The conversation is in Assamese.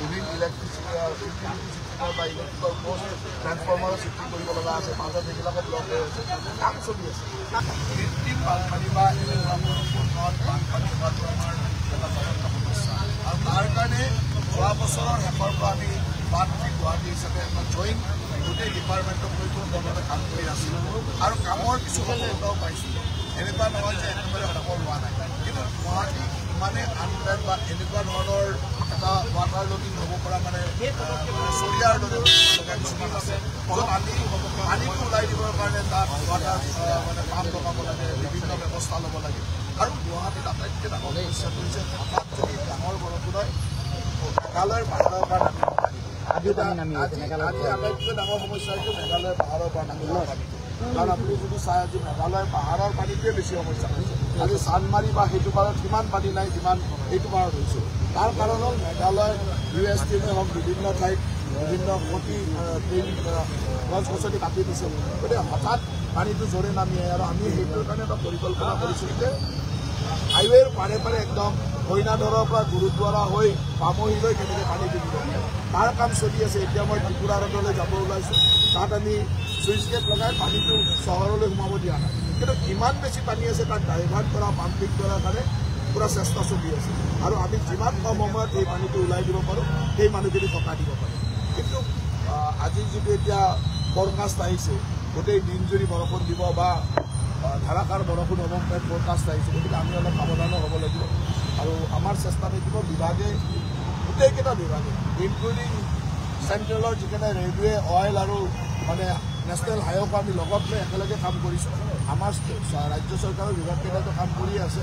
গ্ৰীণ ইলেক্ট্ৰিচিটি বা ইলেক্ট্ৰিকেল পোষ্ট ট্ৰেন্সফৰ্মাৰৰ সৃষ্টি কৰিব লগা আছে মাজত সেইবিলাকত ব্লক হৈ আছে কাম চলি আছে কৃত্ৰিম বানপানী বা এনেকুৱা বৰষুণত বানপানী হোৱাটো আমাৰ এটা যথেষ্ট সমস্যা আৰু তাৰ কাৰণে যোৱা বছৰৰ শেষৰ পৰা আমি বানপানী গুৱাহাটী হিচাপে এটা জইণ্ট গোটেই ডিপাৰ্টমেণ্টক লৈ দলতে কাম কৰি আছিলোঁ আৰু কামৰ কিছু সফলতাও পাইছিলোঁ এনেকুৱা নহয় যে একেবাৰে সফল হোৱা নাই কিন্তু গুৱাহাটী ইমানে আনপ্লেন বা এনেকুৱা ধৰণৰ এটা ৱাটাৰ লডিং হ'ব পৰা মানে চৰিয়াৰ দৰে লগা কিছুমান আছে য'ত পানীটো ওলাই দিবৰ কাৰণে তাত ৱাটাৰ মানে পাম্প লগাব লাগে বিভিন্ন ব্যৱস্থা ল'ব লাগে আৰু গুৱাহাটীত আটাইতকৈ ডাঙৰ সমস্যাটো হৈছে হঠাৎ যদি ডাঙৰ বৰষুণ হয় মেঘালয়ৰ পাহাৰৰ পৰা নামিব আটাইতকৈ ডাঙৰ সমস্যা হৈছে মেঘালয়ৰ পাহাৰৰ পৰা নামিব পানীটো কাৰণ আপুনি যদি চাই আজি মেঘালয়ৰ পাহাৰৰ পানীটোৱে বেছি সমস্যা হৈছে আজি চানমাৰী বা সেইটো পাৰত সিমান পানী নাই যিমান এইটো পাৰত হৈছে তাৰ কাৰণ হ'ল মেঘালয় USTMে হওক বিভিন্ন ঠাইত বিভিন্ন কোটি গছ গছনি কাটি দিছে গতিকে হঠাৎ পানীটো জোৰে নামি আহে আৰু আমি সেইটোৰ কাৰণে এটা পৰিকল্পনা কৰিছোঁ যে হাইৱেৰ পাৰে পাৰে একদম হৰিণাধৰৰ পৰা গুৰুদ্বাৰা হৈ পামহিলৈ কেনেকৈ পানী তুলিব তাৰ কাম চলি আছে এতিয়া মই ত্ৰিপুৰা ৰোডলৈ যাব ওলাইছোঁ তাত আমি চুইচ গেট লগাই পানীটো চহৰলৈ সোমাব দিয়া নাই কিন্তু ইমান বেছি পানী আছে তাত ডাইভাৰ্ট কৰা পাম্পিং কৰাৰ কাৰণে পুৰা চেষ্টা চলি আছে আৰু আমি যিমান কম সময়ত এই পানীটো ওলাই দিব পাৰোঁ সেই মানুহখিনি সকাহ দিব পাৰোঁ কিন্তু আজি যিটো এতিয়া ফৰকাষ্ট আহিছে গোটেই দিনজুৰি বৰষুণ দিব বা ধাৰাসাৰ বৰষুণ হ'ব ফৰকাষ্ট আহিছে গতিকে আমি অলপ সাৱধানো হ'ব লাগিব আৰু আমাৰ চেষ্টা থাকিব বিভাগে গোটেইকেইটা বিভাগে ইনক্লুডিং চেণ্ট্ৰেলৰ যিকেইটা ৰেলৱে অইল আৰু মানে নেশ্যনেল হাইৱেক আমি লগত লৈ একেলগে কাম কৰিছোঁ আমাৰ ৰাজ্য চৰকাৰৰ বিভাগকেইটাতো কাম কৰি আছে